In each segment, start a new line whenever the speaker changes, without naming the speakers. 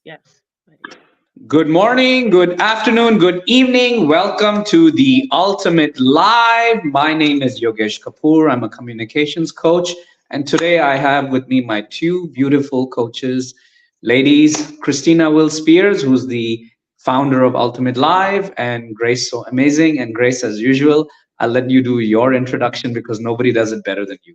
Yes.
Good morning, good afternoon, good evening. Welcome to the Ultimate Live. My name is Yogesh Kapoor. I'm a communications coach. And today I have with me my two beautiful coaches, ladies, Christina Will Spears, who's the founder of Ultimate Live, and Grace So Amazing. And Grace, as usual, I'll let you do your introduction because nobody does it better than you.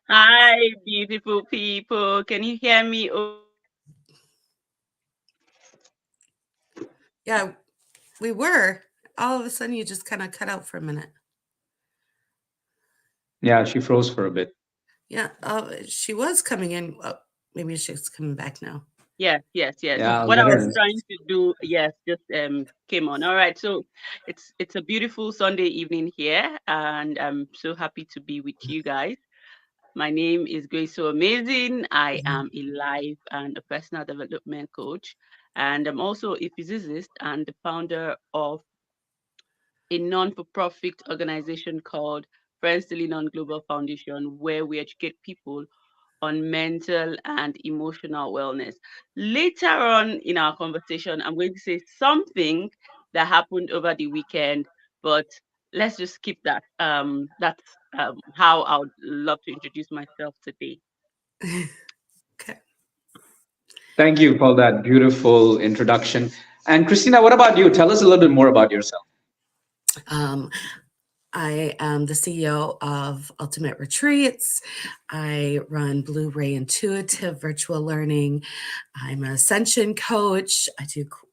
Hi, beautiful people. Can you hear me?
Yeah, we were. All of a sudden, you just kind of cut out for a minute.
Yeah, she froze for a bit.
Yeah, she was coming in. Maybe she's coming back now.
Yes.
Yeah, I'll
What I
get her
was
in.
trying to do, yes, just came on. All right. So it's a beautiful Sunday evening here, and I'm so happy to be with you guys. My name is Grace So Amazing. I
Mhm.
am a life and a personal development coach, and I'm also a physicist and the founder of a non-for-profit organization called Friends to Lean on Global Foundation, where we educate people on mental and emotional wellness. Later on in our conversation, I'm going to say something that happened over the weekend, but let's just skip that. That's how I would love to introduce myself today.
Okay.
Thank you for that beautiful introduction. And Christina, what about you? Tell us a little bit more about yourself.
Um, I am the CEO of Ultimate Retreats. I run Blue Ray Intuitive Virtual Learning. I'm an ascension coach.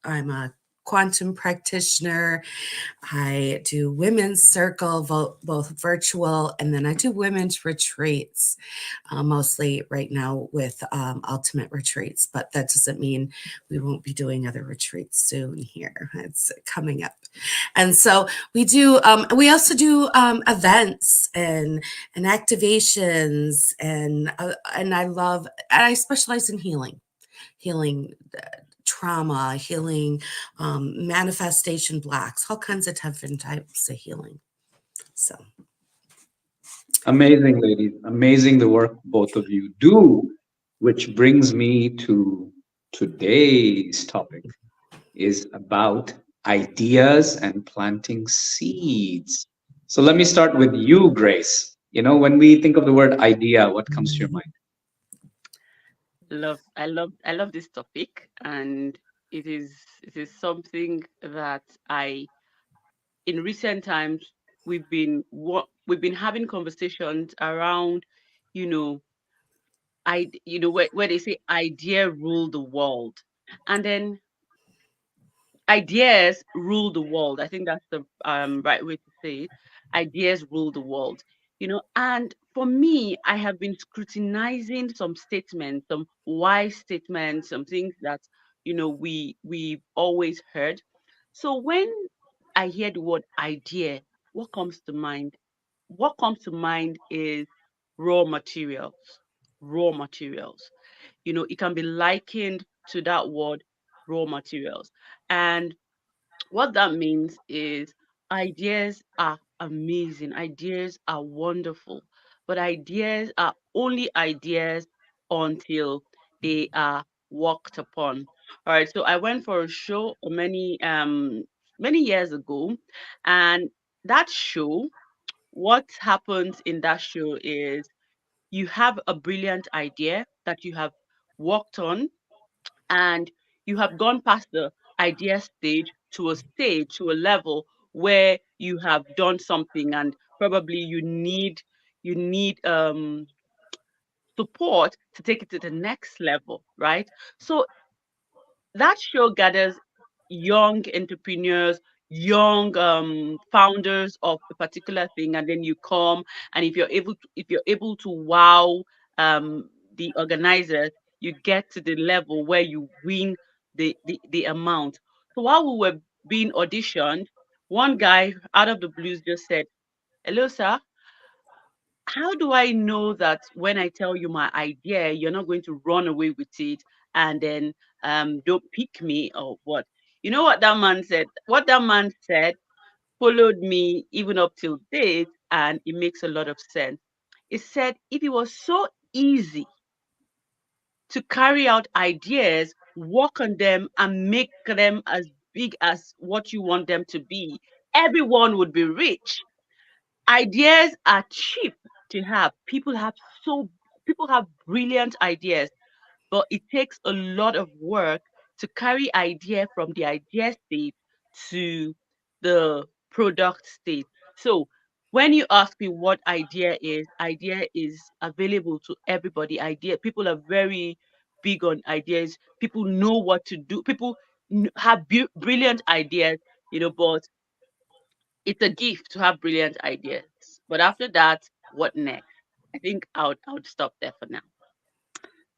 I'm a quantum practitioner. I do women's circle, both virtual, and then I do women's retreats, mostly right now with Ultimate Retreats. But that doesn't mean we won't be doing other retreats soon here. It's coming up. And so we do. We also do events and activations, and I love. And I specialize in healing trauma, healing manifestation blocks, all kinds of different types of healing. So,
Amazing, ladies. Amazing the work both of you do, which brings me to today's topic is about ideas and planting seeds. So let me start with you, Grace. When we think of the word idea, what comes to your mind?
I love this topic, and it is something that I in recent times we've been having conversations around, you know, where they say idea rule the world, and then ideas rule the world. I think that's the right way to say it. Ideas rule the world. And for me, I have been scrutinizing some statements, some wise statements, some things that we've always heard. So when I hear the word idea, what comes to mind? What comes to mind is raw materials. Raw materials. It can be likened to that word, raw materials. And what that means is ideas are amazing, ideas are wonderful, but ideas are only ideas until they are worked upon. All right, so I went for a show many years ago, and that show, what happens in that show is you have a brilliant idea that you have worked on, and you have gone past the idea stage to a level where you have done something, and probably you need support to take it to the next level, right? So that show gathers young entrepreneurs, young founders of a particular thing, and then you come, and if you're able to wow the organizers, you get to the level where you win the amount. So while we were being auditioned, one guy out of the blues just said, "Hello, sir. How do I know that when I tell you my idea, you're not going to run away with it and then don't pick me or what?" You know what that man said? What that man said followed me even up till date, and it makes a lot of sense. It said if it was so easy to carry out ideas, work on them, and make them as big as what you want them to be, everyone would be rich. Ideas are cheap to have. So people have brilliant ideas, but it takes a lot of work to carry idea from the idea state to the product state. So when you ask me what idea is available to everybody. People are very big on ideas. People know what to do. People have brilliant ideas, but it's a gift to have brilliant ideas. But after that, what next? I think I would stop there for now.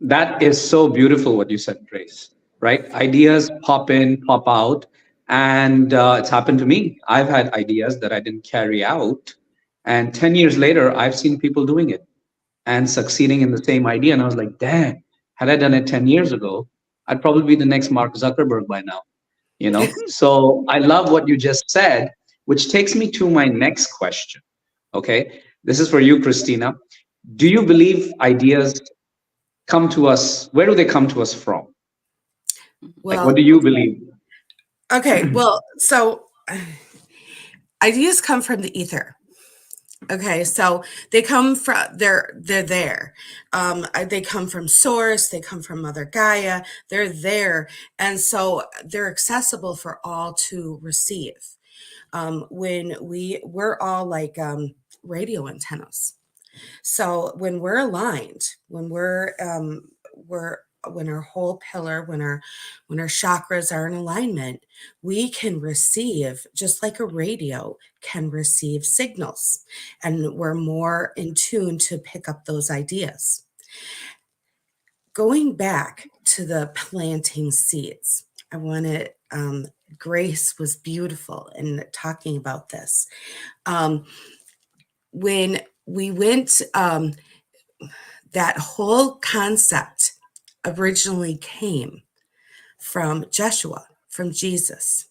That is so beautiful what you said, Grace. Right? Ideas pop in, pop out, and it's happened to me. I've had ideas that I didn't carry out, and 10 years later, I've seen people doing it and succeeding in the same idea. And I was like, damn, had I done it 10 years ago, I'd probably be the next Mark Zuckerberg by now. So I love what you just said, which takes me to my next question. Okay, this is for you, Christina. Do you believe ideas come to us? Where do they come to us from?
Mhm.
Like, what
Well,
do you believe?
okay. Well, so ideas come from the ether. Okay, so they come from they're there. They come from source. They come from Mother Gaia. They're there, and so they're accessible for all to receive. When we're all like radio antennas. So when we're aligned, we're when our whole pillar, when our chakras are in alignment, we can receive just like a radio can receive signals, and we're more in tune to pick up those ideas. Going back to the planting seeds, I wanted Grace was beautiful in talking about this. Um, when we went that whole concept originally came from Joshua, from Jesus.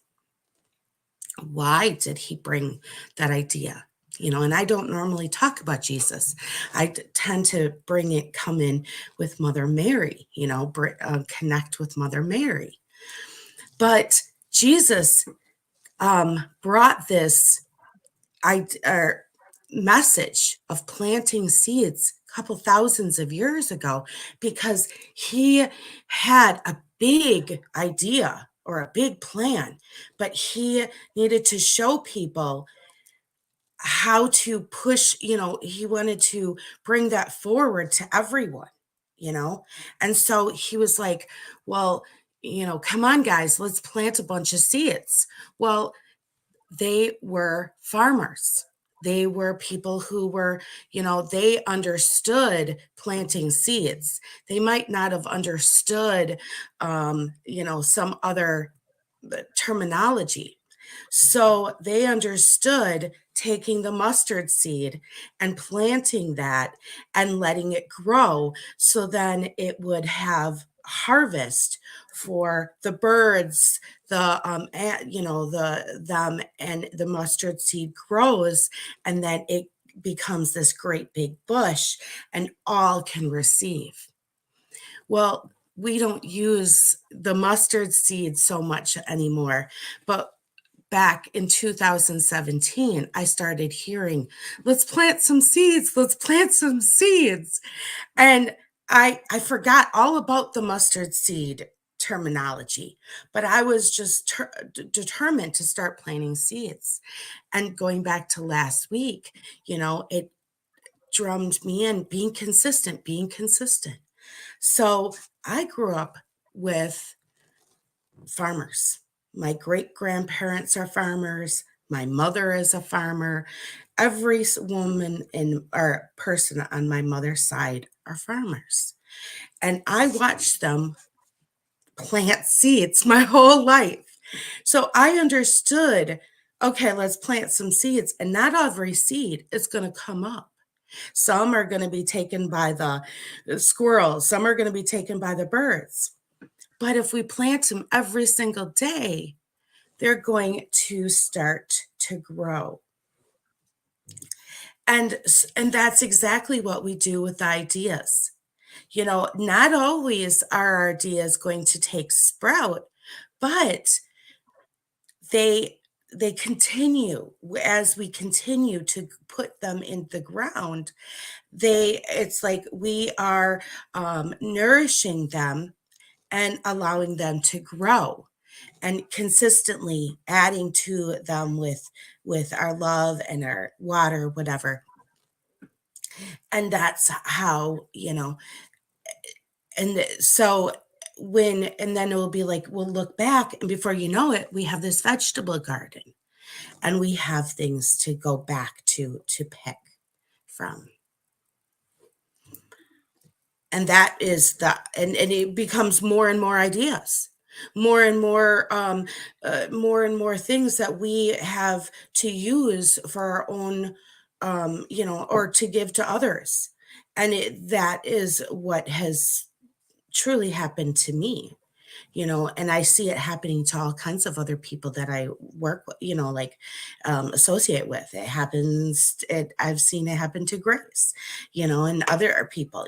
Why did he bring that idea? And I don't normally talk about Jesus. I tend to come in with Mother Mary, connect with Mother Mary. But Jesus brought this message of planting seeds a couple thousands of years ago because he had a big idea or a big plan, but he needed to show people how to push, he wanted to bring that forward to everyone. And so he was like, well, come on, guys, let's plant a bunch of seeds. Well, they were farmers. They were people who were, they understood planting seeds. They might not have understood, some other terminology. So they understood taking the mustard seed and planting that and letting it grow so then it would have harvest for the birds, and the mustard seed grows, and then it becomes this great big bush and all can receive. Well, we don't use the mustard seed so much anymore, but back in 2017, I started hearing, let's plant some seeds, let's plant some seeds. And I forgot all about the mustard seed terminology, but I was just determined to start planting seeds. And going back to last week, it drummed me in, being consistent, being consistent. So I grew up with farmers. My great grandparents are farmers. My mother is a farmer. Every woman or person on my mother's side are farmers. And I watched them plant seeds my whole life. So I understood, okay, let's plant some seeds. And not every seed is going to come up. Some are going to be taken by the squirrels, some are going to be taken by the birds. But if we plant them every single day, they're going to start to grow. And that's exactly what we do with ideas. Not always are our ideas going to take sprout, but they they continue as we continue to put them in the ground. It's like we are nourishing them and allowing them to grow, and consistently adding to them with our love and our water, whatever. And that's how, and so and then it will be like, we'll look back, and before you know it, we have this vegetable garden, and we have things to go back to pick from. And that is and it becomes more and more ideas, more and more more and more things that we have to use for our own, or to give to others. And that is what has truly happened to me. And I see it happening to all kinds of other people that I work with, like, associate with. I've seen it happen to Grace, and other people,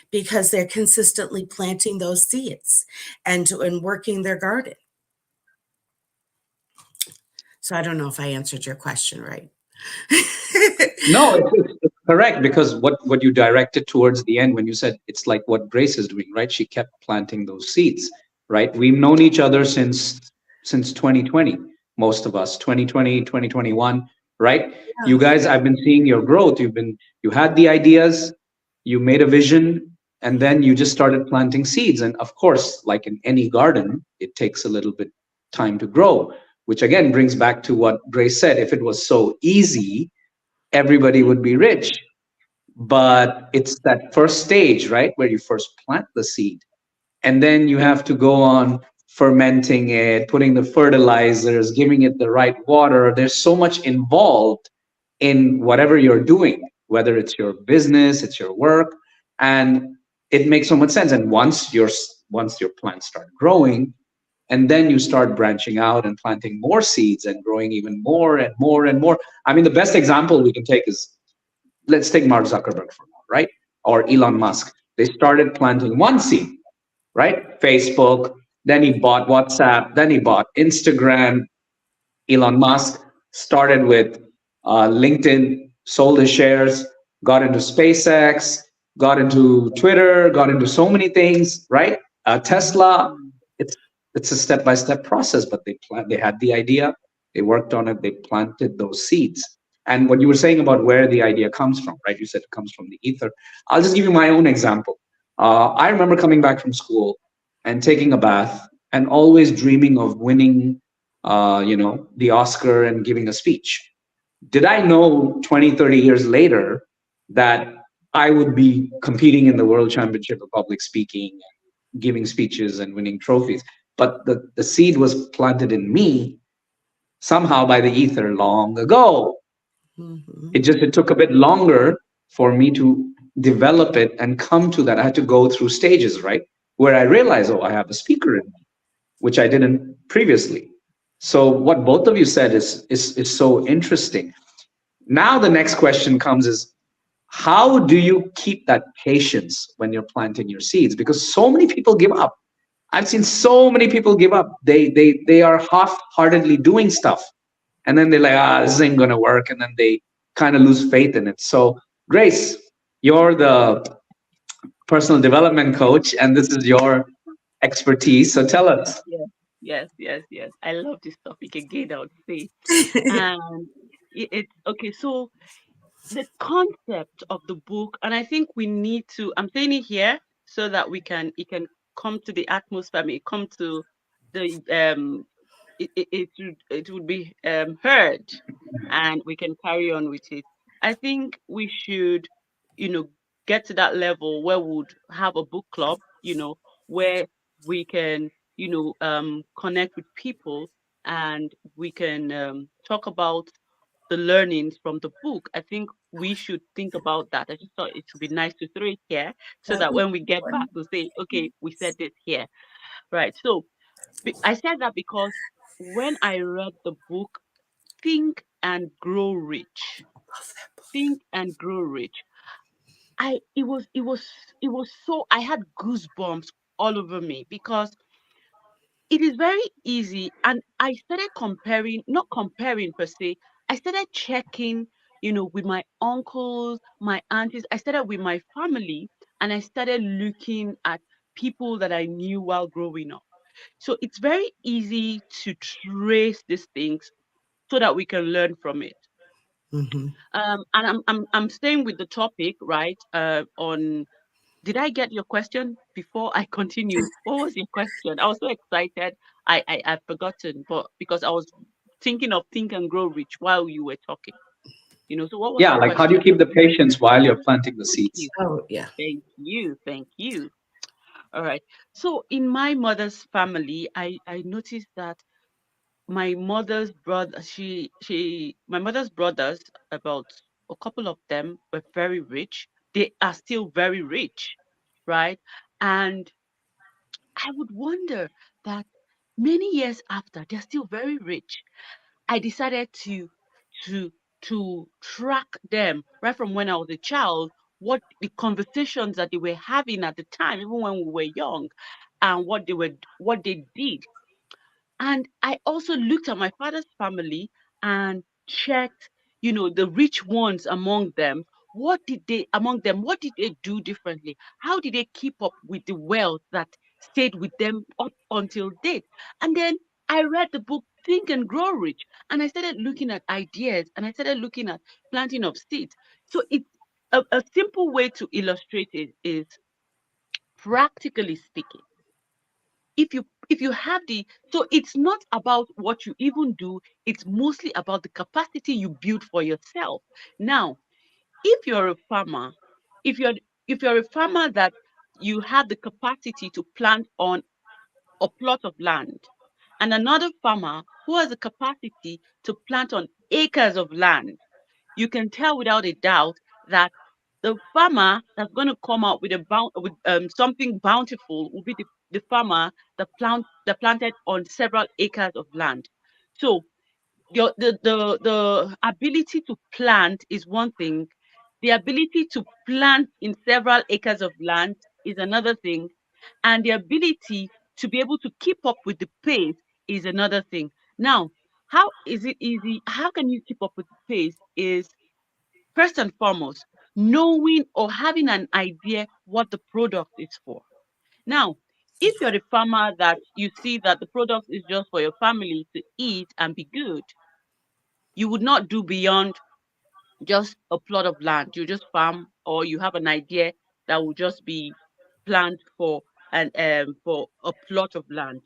because they're consistently planting those seeds and working their garden. So I don't know if I answered your question right.
No, it's correct, because what you directed towards the end when you said it's like what Grace is doing, right? She kept planting those seeds, right? We've known each other since 2020, most of us, 2020, 2021, right? You
Yeah.
guys, I've been seeing your growth. You had the ideas, you made a vision, and then you just started planting seeds. And of course, like in any garden, it takes a little bit time to grow, which again brings back to what Grace said. If it was so easy, everybody would be rich. But it's that first stage, right, where you first plant the seed. And then you have to go on fermenting it, putting the fertilizers, giving it the right water. There's so much involved in whatever you're doing, whether it's your business, it's your work. And it makes so much sense. And once your plants start growing, and then you start branching out and planting more seeds and growing even more and more and more. I mean, the best example we can take is, let's take Mark Zuckerberg for now, right? Or Elon Musk. They started planting one seed, right? Facebook, then he bought WhatsApp, then he bought Instagram. Elon Musk started with LinkedIn, sold his shares, got into SpaceX, got into Twitter, got into so many things, right? Tesla.
Mm.
It's it's a step by step process, but they had the idea, they worked on it, they planted those seeds. And what you were saying about where the idea comes from, right? You said it comes from the ether. I'll just give you my own example. I remember coming back from school and taking a bath and always dreaming of winning, the Oscar and giving a speech. Did I know 20, 30 years later that I would be competing in the World Championship of Public Speaking, giving speeches and winning trophies? But the seed was planted in me somehow by the ether long ago.
Mhm.
It took a bit longer for me to develop it and come to that. I had to go through stages, right? Where I realized, oh, I have a speaker in me, which I didn't previously. So what both of you said is so interesting. Now the next question comes is, how do you keep that patience when you're planting your seeds? Because so many people give up. I've seen so many people give up. They are half-heartedly doing stuff, and then they're like, this ain't gonna work, and then they kind of lose faith in it. So, Grace, you're the personal development coach, and this is your expertise. So tell us.
Yes, yes, yes, yes. I love this topic again, I would say. And it's okay. So the concept of the book, and I think we need to, I'm saying it here so that it can come to the atmosphere, I mean, come to the it would be heard, and we can carry on with it. I think we should, you know, get to that level where we would have a book club, where we can, connect with people, and we can talk about the learnings from the book. I think we should think about that. I just thought it would be nice to throw it here so
That'd
that
be
when we get back,
fun.
we'll say, okay, we said this here. Right. So I said that because when I read the book, Think and Grow Rich. Think and Grow Rich. I it was so I had goosebumps all over me because it is very easy. And I started comparing, not comparing per se, I started checking, with my uncles, my aunties. I started with my family, and I started looking at people that I knew while growing up. So it's very easy to trace these things so that we can learn from it.
Mm-hmm.
And I'm staying with the topic, right? On Did I get your question before I continue? What was your question? I was so excited. I've forgotten, but because I was thinking of Think and Grow Rich while you were talking. So what was
Yeah,
your
like how do you
question?
keep the patience while you're planting the
Thank you.
seeds?
Oh, yeah.
Thank you. Thank you. All right. So in my mother's family, I noticed that my mother's brothers, about a couple of them were very rich. They are still very rich, right? And I would wonder that many years after, they're still very rich. I decided to to track them right from when I was a child, what the conversations that they were having at the time, even when we were young, and what they did. And I also looked at my father's family and checked, the rich ones among them, what did they do differently? How did they keep up with the wealth that stayed with them up until date? And then I read the book Think and Grow Rich, and I started looking at ideas, and I started looking at planting of seeds. So it's a simple way to illustrate it is, practically speaking, if you have the so it's not about what you even do, it's mostly about the capacity you build for yourself. Now, if you're a farmer, if you're if you're a farmer that you have the capacity to plant on a plot of land, and another farmer who has the capacity to plant on acres of land, you can tell without a doubt that the farmer that's going to come out with something bountiful will be the farmer that planted on several acres of land. So the ability to plant is one thing. The ability to plant in several acres of land is another thing. And the ability to be able to keep up with the pace is another thing. Now, how is it easy? How can you keep up with the pace? Is first and foremost knowing or having an idea what the product is for. Now, if you're a farmer that you see that the product is just for your family to eat and be good, you would not do beyond just a plot of land. You just farm, or you have an idea that will just be planned for a plot of land.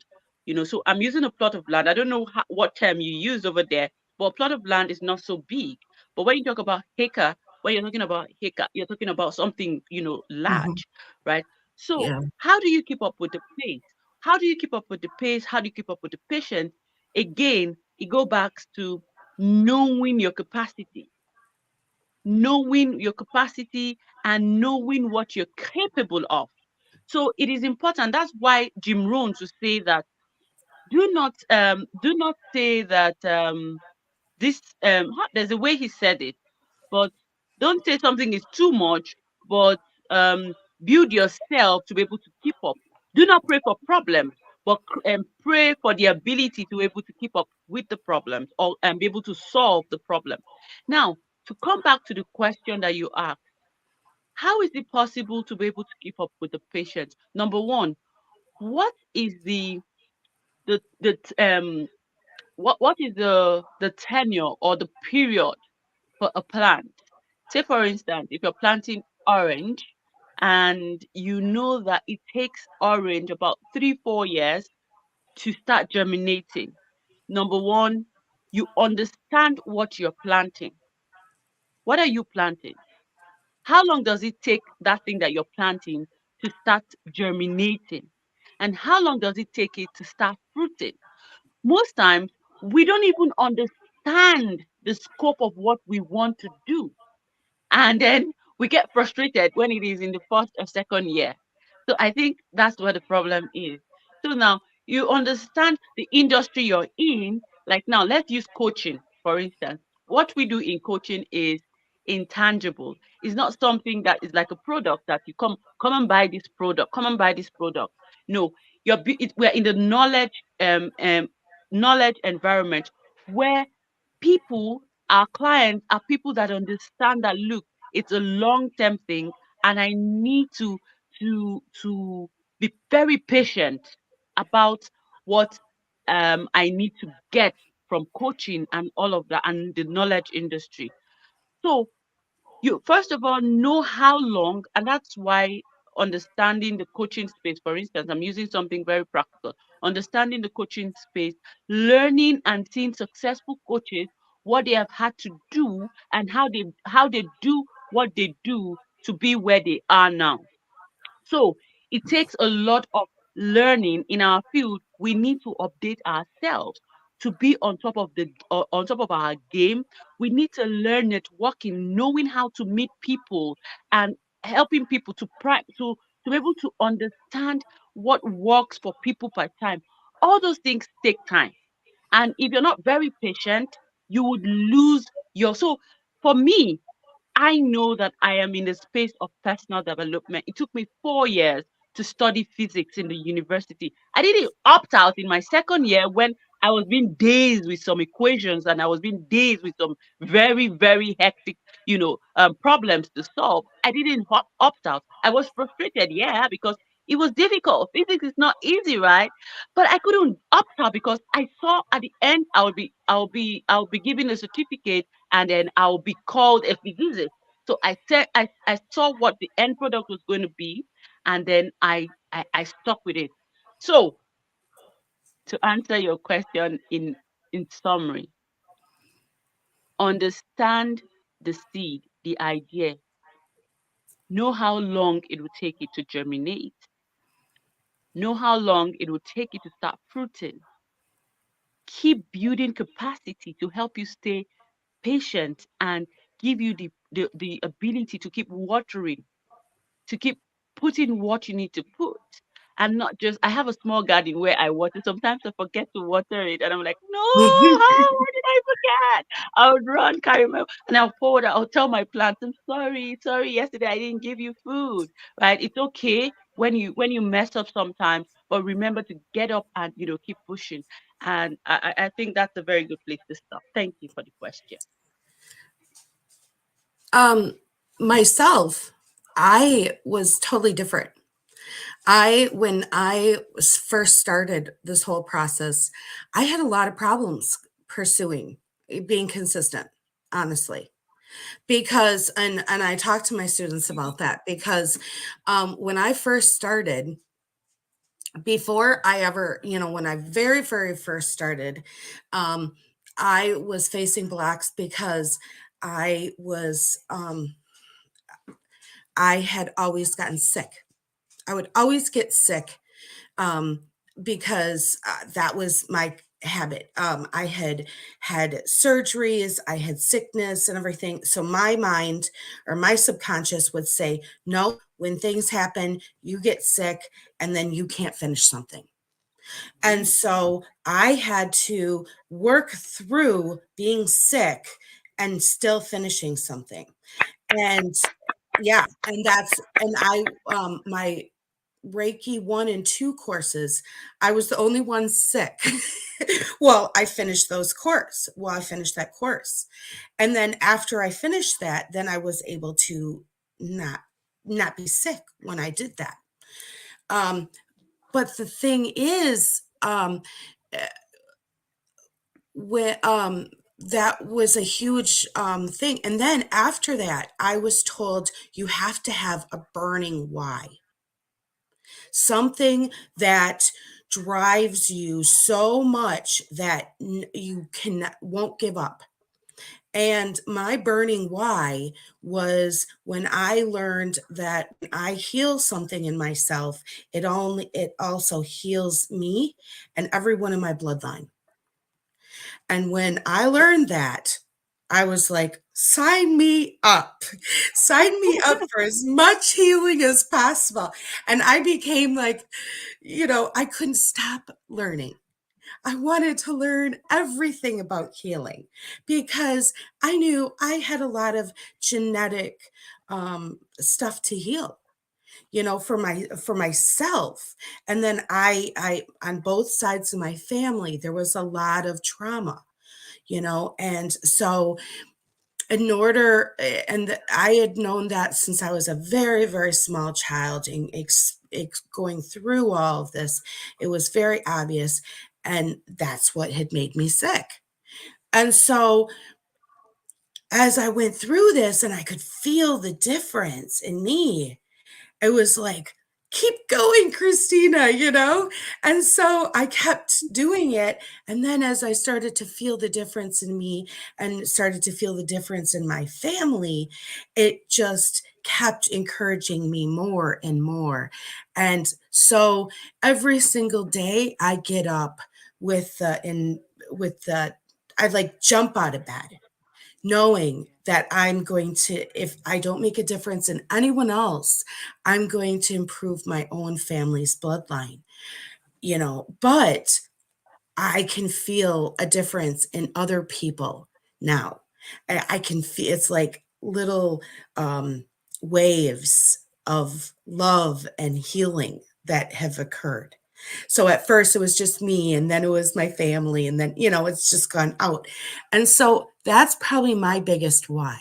So I'm using a plot of land. I don't know what term you use over there, but a plot of land is not so big. But when you talk about acre, when you're talking about acre, you're talking about something,
Mm-hmm.
large, right? So
Yeah.
how do you keep up with the pace? How do you keep up with the pace? How do you keep up with the patience? Again, it goes back to knowing your capacity, and knowing what you're capable of. So it is important. That's why Jim Rohn to say that do not say that there's a way he said it, but don't say something is too much, but build yourself to be able to keep up. Do not pray for problems, but pray for the ability to be able to keep up with the problems, or and be able to solve the problem. Now, to come back to the question that you asked, how is it possible to be able to keep up with the patient? Number one, what is the tenure or the period for a plant? Say, for instance, if you're planting orange and you know that it takes orange about 3-4 years to start germinating. Number one, you understand what you're planting. What are you planting? How long does it take that thing that you're planting to start germinating? And how long does it take it to start fruiting? Most times, we don't even understand the scope of what we want to do. And then we get frustrated when it is in the first or second year. So I think that's where the problem is. So now you understand the industry you're in. Like now, let's use coaching, for instance. What we do in coaching is intangible. It's not something that is like a product that you come and buy this product, come and buy this product. No, we're in the knowledge environment where people, our clients, are people that understand that, look, it's a long-term thing, and I need to be very patient about what I need to get from coaching and all of that and the knowledge industry. So you first of all know how long, and that's why understanding the coaching space, for instance, I'm using something very practical. Understanding the coaching space, learning and seeing successful coaches, what they have had to do and how they do what they do to be where they are now. So it takes a lot of learning in our field. We need to update ourselves to be on top of our game. We need to learn networking, knowing how to meet people and helping people to be able to understand what works for people per time. All those things take time. And if you're not very patient, you would lose your so for me, I know that I am in the space of personal development. It took me 4 years to study physics in the university. I didn't opt out in my second year when I was being dazed with some equations and I was being dazed with some very, very hectic, problems to solve. I didn't opt out. I was frustrated, yeah, because it was difficult. Physics is not easy, right? But I couldn't opt out because I saw at the end I'll be given a certificate and then I'll be called a physicist. So I saw what the end product was going to be, and then I stuck with it. So to answer your question in summary, understand the seed, the idea, know how long it will take it to germinate, know how long it will take it to start fruiting. Keep building capacity to help you stay patient and give you the ability to keep watering, to keep putting what you need to put. And not just, I have a small garden where I water. Sometimes I forget to water it. And I'm like, no, how? Why did I forget? I would run, carry my, and I'll tell my plants, I'm sorry, yesterday I didn't give you food. Right? It's okay when you mess up sometimes, but remember to get up and keep pushing. And I think that's a very good place to stop. Thank you for the question.
Um, Myself, I was totally different. When I first started this whole process, I had a lot of problems pursuing being consistent, honestly, because and I talk to my students about that because when I first started, before I ever, when I very, very first started, um, I was facing blocks because I was, I had always gotten sick. I would always get sick um, because that was my habit. I had had surgeries, I had sickness and everything. So my mind or my subconscious would say, no, when things happen, you get sick and then you can't finish something. And
Mm.
so I had to work through being sick and still finishing something. And yeah, and my Reiki 1 and 2 courses, I was the only one sick. Well, I finished that course. And then after I finished that, then I was able to not not be sick when I did that. Um, but the thing is, eh, when that was a huge thing. And then after that, I was told you have to have a burning why, something that drives you so much that you can won't give up. And my burning why was when I learned that when I heal something in myself, it also heals me and everyone in my bloodline. And when I learned that, I was like, sign me up. Sign me up for as much healing as possible. And I became like, I couldn't stop learning. I wanted to learn everything about healing because I knew I had a lot of genetic stuff to heal, you know, for myself. And then I on both sides of my family there was a lot of trauma, you know. And so in order and I had known that since I was a very very small child, and going through all of this, it was very obvious, and that's what had made me sick. And so as I went through this and I could feel the difference in me, it was like, keep going, Christina, you know? And so I kept doing it. And then as I started to feel the difference in me and started to feel the difference in my family, it just kept encouraging me more and more. And so every single day I get up with the, I like jump out of bed knowing that I'm going to, if I don't make a difference in anyone else, I'm going to improve my own family's bloodline, you know. But I can feel a difference in other people now. I can feel it's like little um, waves of love and healing that have occurred. So at first it was just me, and then it was my family, and then, you know, it's just gone out. And so that's probably my biggest why.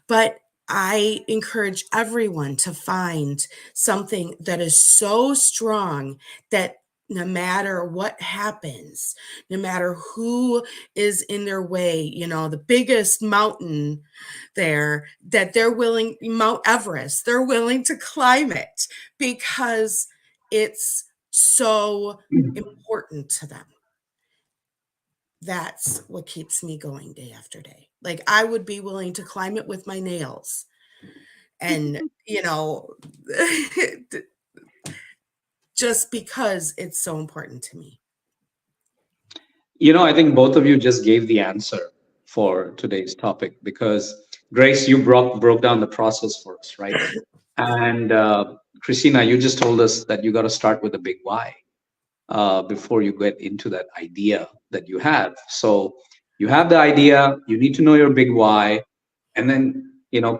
But I encourage everyone to find something that is so strong that no matter what happens, no matter who is in their way, you know, the biggest mountain there, that they're willing, Mount Everest, they're willing to climb it because it's so important to them. That's what keeps me going day after day. Like I would be willing to climb it with my nails and, you know, just because it's so important to me.
I think both of you just gave the answer for today's topic because Grace, you broke down the process for us, right? And Christina, you just told us that you got to start with a big why before you get into that idea that you have. So you have the idea, you need to know your big why, and then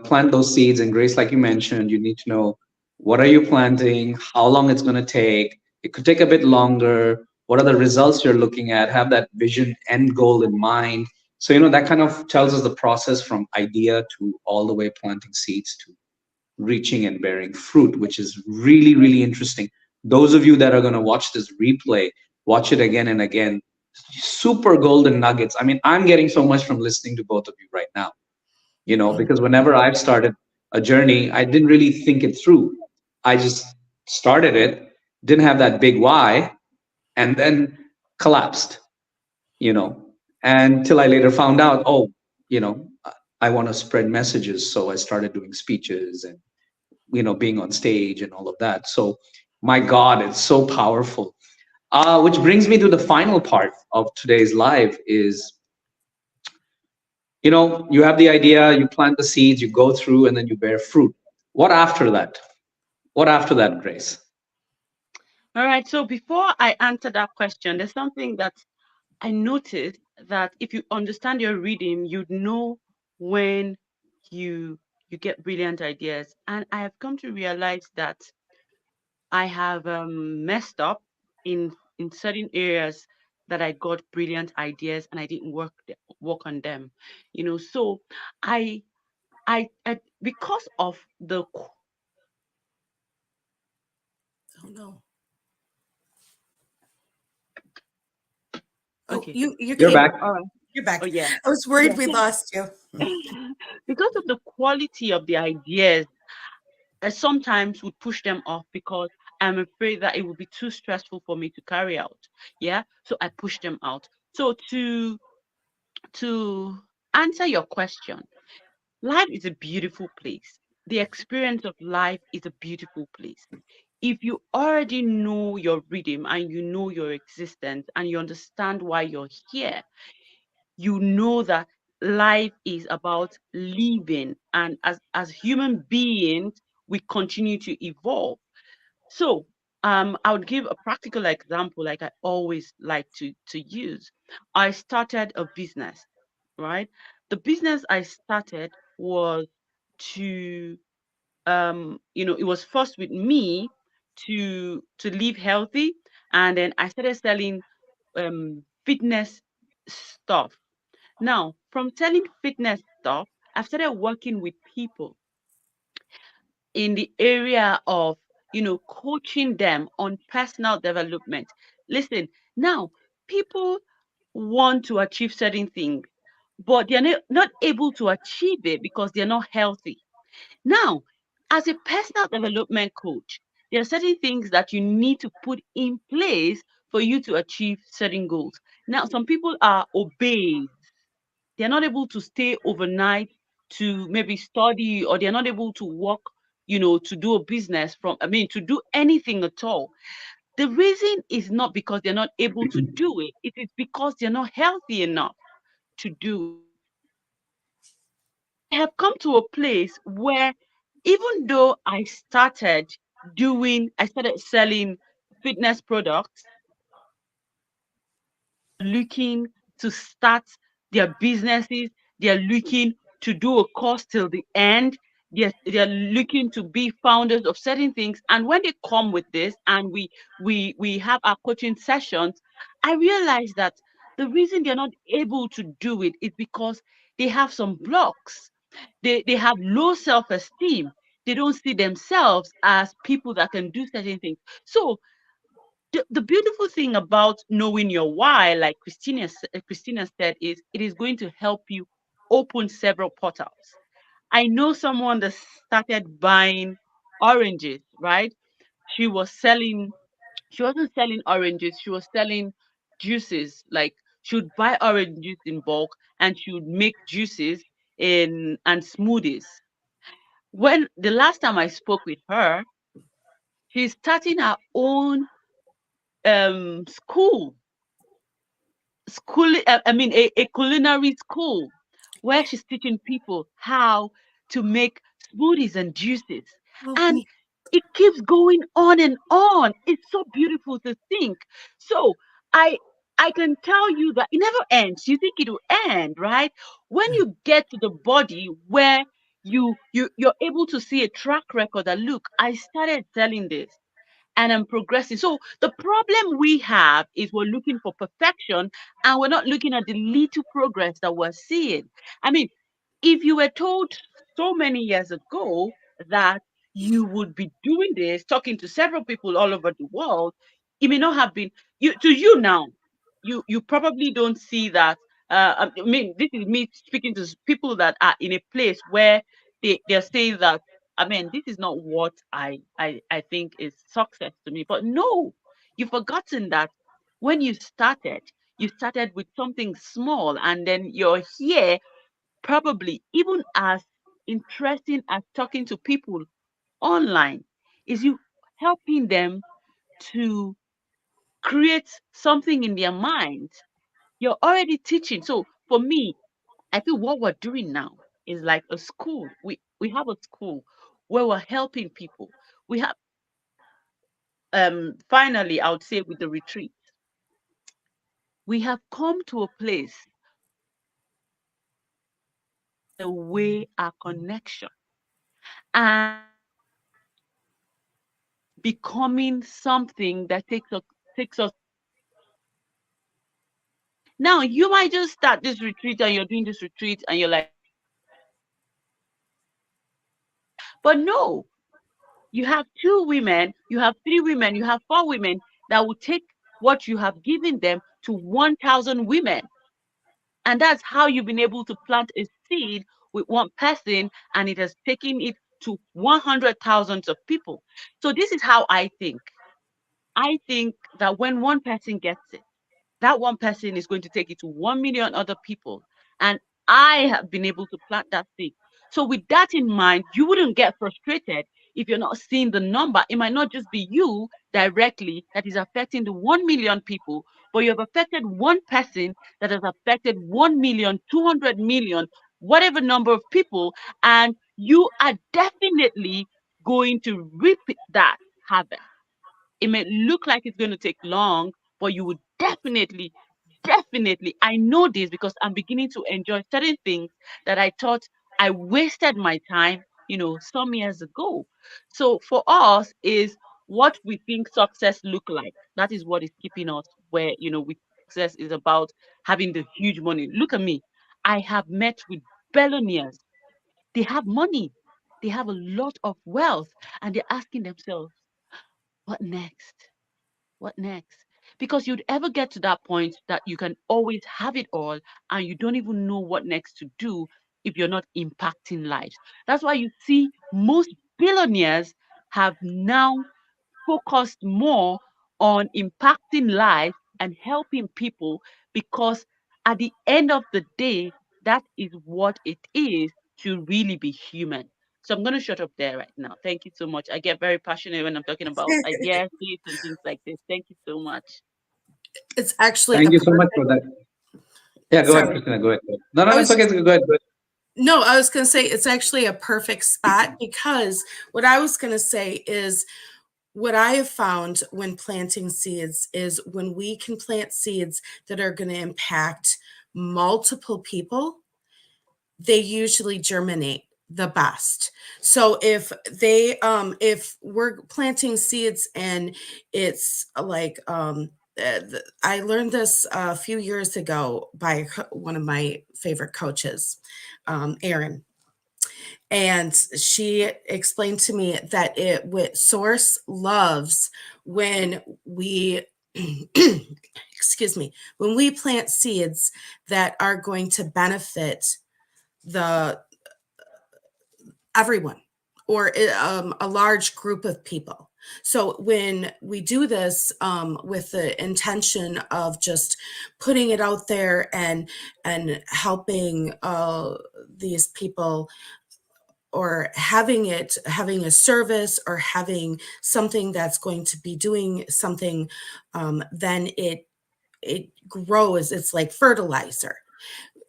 plant those seeds. And Grace, like you mentioned, you need to know what are you planting, how long it's going to take. It could take a bit longer. What are the results you're looking at? Have that vision end goal in mind. So that kind of tells us the process from idea to all the way planting seeds to reaching and bearing fruit, which is really, really interesting. Those of you that are going to watch this replay, watch it again and again. Super golden nuggets. I mean, I'm getting so much from listening to both of you right now,
Thank
because whenever I've started a journey, I didn't really think it through. I just started it, didn't have that big why, and then collapsed, you know, until I later found out, oh, you know, I want to spread messages. So I started doing speeches and being on stage and all of that. So my God, it's so powerful. Which brings me to the final part of today's live is, you have the idea, you plant the seeds, you go through, and then you bear fruit. What after that? What after that, Grace?
All right. So before I answer that question, there's something that I noticed, that if you understand your reading, you'd know when you you get brilliant ideas. And I have come to realize that I have messed up in certain areas that I got brilliant ideas and I didn't work on them. So I I because of the
Oh no. Oh,
okay.
you
You're
came.
back.
All right.
You're
Oh
back.
yeah.
I was worried we lost you.
Because of the quality of the ideas, I sometimes would push them off because I'm afraid that it would be too stressful for me to carry out. Yeah, so I push them out. So to answer your question, life is a beautiful place. The experience of life is a beautiful place. If you already know your rhythm and you know your existence and you understand why you're here, you know that life is about living, and as human beings we continue to evolve. So I would give a practical example, like I always like to use. I started a business, right? The business I started was to it was first with me to live healthy, and then I started selling fitness stuff. Now, from selling fitness stuff, I've started working with people in the area of coaching them on personal development. Listen, now people want to achieve certain things, but they're not able to achieve it because they're not healthy. Now, as a personal development coach, there are certain things that you need to put in place for you to achieve certain goals. Now, some people are obese. They're not able to stay overnight to maybe study, or they're not able to work, to do a business to do anything at all. The reason is not because they're not able to do it. It is because they're not healthy enough to do it. I have come to a place where even though I started selling fitness products, people are looking to start their businesses. They're looking to do a course till the end. They're looking to be founders of certain things. And when they come with this and we have our coaching sessions, I realize that the reason they're not able to do it is because they have some blocks. They have low self-esteem. They don't see themselves as people that can do certain things. So the beautiful thing about knowing your why, like Christina said, is it is going to help you open several portals. I know someone that started buying oranges, right? She was selling, she wasn't selling oranges, she was selling juices. Like she would buy orange juice in bulk and she would make juices in and smoothies. When the last time I spoke with her, she's starting her own school, a culinary school where she's teaching people how to make smoothies and juices.
Oh,
And it keeps going on and on. It's so beautiful to think. So I I can tell you that it never ends. You think it will end, right? When you get to the body where you're able to see a track record that, look, I started selling this and I'm progressing. So the problem we have is we're looking for perfection and we're not looking at the little progress that we're seeing. I mean, if you were told so many years ago that you would be doing this, talking to several people all over the world, it may not have been you to you now. You probably don't see that. I mean, this is me speaking to people that are in a place where they're saying that. I mean, this is not what I think is success to me. But no, you've forgotten that when you started with something small, and then you're here probably even as interesting as talking to people online, is you helping them to create something in their mind. You're already teaching. So for me, I feel what we're doing now is like a school. We have a school where we're helping people. We have finally, I would say, with the retreat, we have come to a place away our connection, and it's becoming something that takes us now. You might just start this retreat and you're doing this retreat and you're like, but no, you have two women, you have three women, you have four women that will take what you have given them to 1,000 women. And that's how you've been able to plant a seed with one person, and it has taken it to 100,000 of people. So this is how I think. I think that when one person gets it, that one person is going to take it to 1 million other people. And I have been able to plant that seed. So, with that in mind, you wouldn't get frustrated if you're not seeing the number. It might not just be you directly that is affecting the 1 million people, but you have affected one person that has affected 1,000,000, 200,000,000, whatever number of people. And you are definitely going to reap that harvest. It may look like it's going to take long, but you would definitely, definitely, I know this because I'm beginning to enjoy certain things that I thought I wasted my time, some years ago. So for us is what we think success look like. That is what is keeping us where, with success is about having the huge money. Look at me. I have met with billionaires. They have money. They have a lot of wealth and they're asking themselves, what next? What next? Because you'd ever get to that point that you can always have it all and you don't even know what next to do if you're not impacting lives. That's why you see most billionaires have now focused more on impacting life and helping people because at the end of the day, that is what it is to really be human. So I'm going to shut up there right now. Thank you so much. I get very passionate when I'm talking about ideas and things like this. Thank you so much.
It's actually
Thank
a
you so much
perfect.
for that. Yeah, go ahead,
Sorry,
Christina. Go ahead. No, no,
I
it's
was
okay.
just
Go ahead. Go ahead.
no, I was going to say it's actually a perfect spot because what I was going to say is what I have found when planting seeds is when we can plant seeds that are going to impact multiple people, they usually germinate the best. So if we're planting seeds and it's like I learned this a few years ago by one of my favorite coaches, Erin, and she explained to me that it what source loves when we excuse me, when we plant seeds that are going to benefit the everyone or a large group of people. So when we do this with the intention of just putting it out there and helping these people, or having a service or having something that's going to be doing something, then it grows. It's like fertilizer.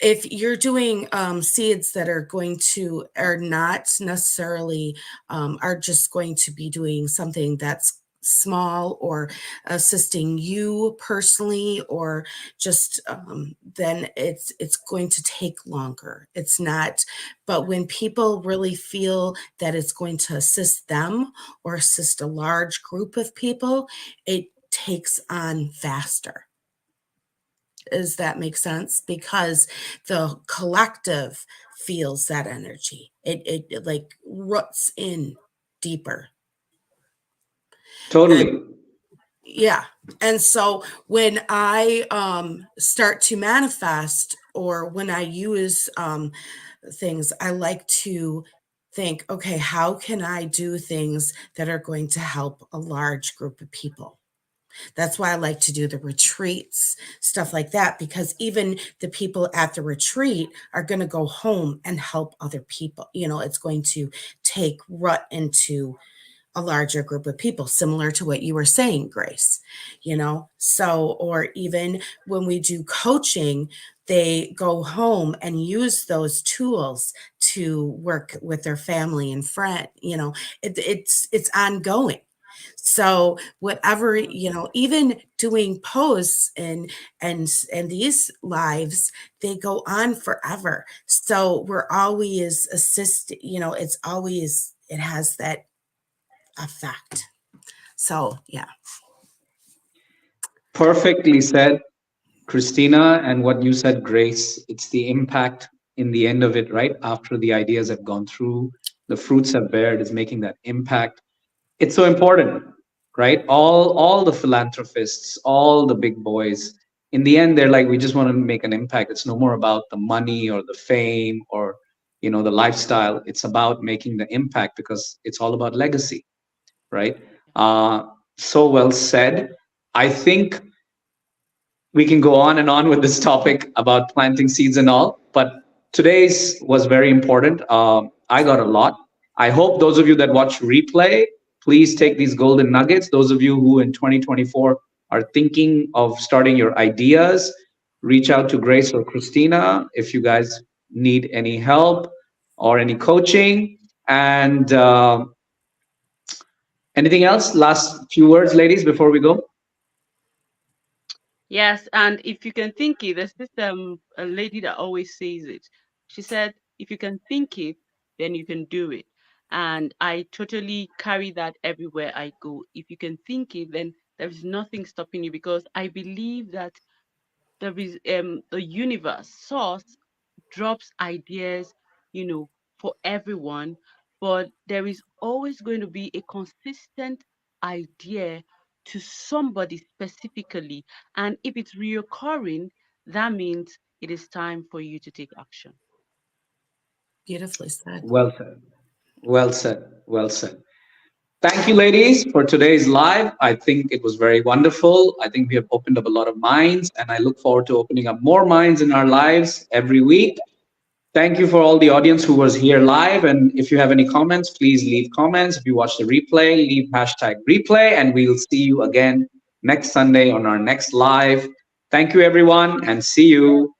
If you're doing seeds that are not necessarily are just going to be doing something that's small or assisting you personally, or just then it's going to take longer. It's not. But when people really feel that it's going to assist them or assist a large group of people, it takes on faster. Does that make sense? Because the collective feels that energy. It like roots in deeper. And
Totally.
yeah. And so when I start to manifest, or when I use things, I like to think, okay, how can I do things that are going to help a large group of people? That's why I like to do the retreats, stuff like that, because even the people at the retreat are going to go home and help other people. It's going to take root into a larger group of people, similar to what you were saying, Grace. So, or even when we do coaching, they go home and use those tools to work with their family and friend. It's ongoing. So whatever, even doing posts and these lives, they go on forever. So we're always it has that effect. So yeah.
Perfectly said, Christina, and what you said, Grace. It's the impact in the end of it, right? After the ideas have gone through, the fruits have bared, is making that impact. It's so important, right? All the philanthropists, all the big boys, in the end, they're like, we just want to make an impact. It's no more about the money or the fame or the lifestyle. It's about making the impact because it's all about legacy, right? Uh, so well said. I think we can go on and on with this topic about planting seeds and all, but today's was very important. I got a lot. I hope those of you that watch replay, please take these golden nuggets. Those of you who in 2024 are thinking of starting your ideas, reach out to Grace or Christina if you guys need any help or any coaching. And Anything else? Last few words, ladies, before we go.
Yes, and if you can think it, there's this a lady that always says it. She said, if you can think it, then you can do it. And I totally carry that everywhere I go. If you can think it, then there is nothing stopping you, because I believe that there is the universe, source, drops ideas, you know, for everyone, but there is always going to be a consistent idea to somebody specifically. And if it's reoccurring, that means it is time for you to take action.
Beautifully said.
Well said. Well said. Well said. Thank you, ladies, for today's live. I think it was very wonderful. I think we have opened up a lot of minds, and I look forward to opening up more minds in our lives every week. Thank you for all the audience who was here live. And if you have any comments, please leave comments. If you watch the replay, leave hashtag replay, and we'll see you again next Sunday on our next live. Thank you, everyone, and see you.